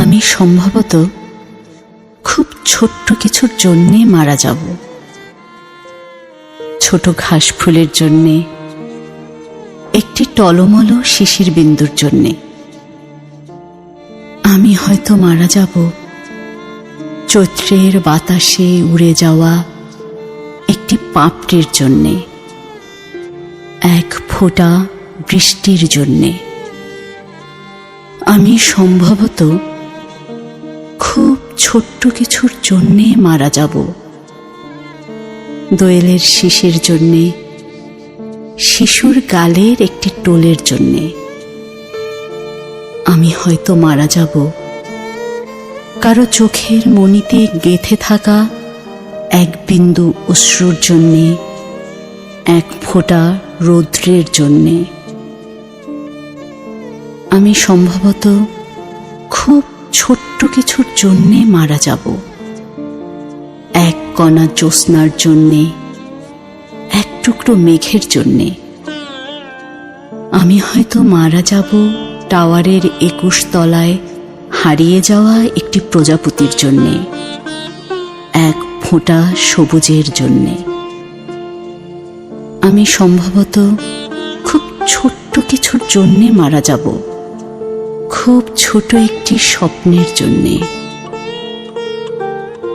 আমি সম্ভবত খুব ছোট্ট কিছুর জন্যে মারা যাব। ছোট ঘাস ফুলের জন্যে, একটি টলমল শিশির বিন্দুর জন্যে। আমি হয়তো মারা যাব চৈত্রের বাতাসে উড়ে যাওয়া একটি পাপড়ির জন্যে, এক ফোঁটা বৃষ্টির জন্যে। আমি সম্ভবত খুব ছোট্ট কিছুর জন্যে মারা যাব। দোয়েলের শিশির জন্যে, শিশুর গালের একটি টোলের জন্যে। আমি হয়তো মারা যাব কারো চোখের মণিতে গেঁথে থাকা এক বিন্দু অশ্রুর জন্যে, এক ফোঁটা রৌদ্রের জন্যে। আমি সম্ভবত খুব ছোট্ট কিছুর জন্যে মারা যাব, এক কণা জ্যোৎস্নার জন্যে, এক টুকরো মেঘের জন্যে। আমি হয়তো মারা যাব টাওয়ারের 21 তলায় হারিয়ে যাওয়া একটি প্রজাপতির জন্যে, এক ফোঁটা সবুজের জন্যে। আমি সম্ভবত খুব ছোট্ট কিছুর জন্যে মারা যাব, খুব ছোট একটি স্বপ্নের জন্যে,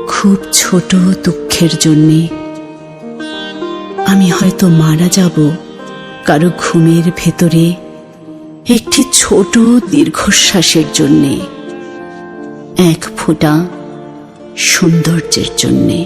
খুব ছোট দুঃখের জন্যে। আমি হয়তো মারা যাব কারো ঘুমের ভেতরে একটি ছোট দীর্ঘশ্বাসের জন্যে, এক ফোঁটা সৌন্দর্যের জন্যে।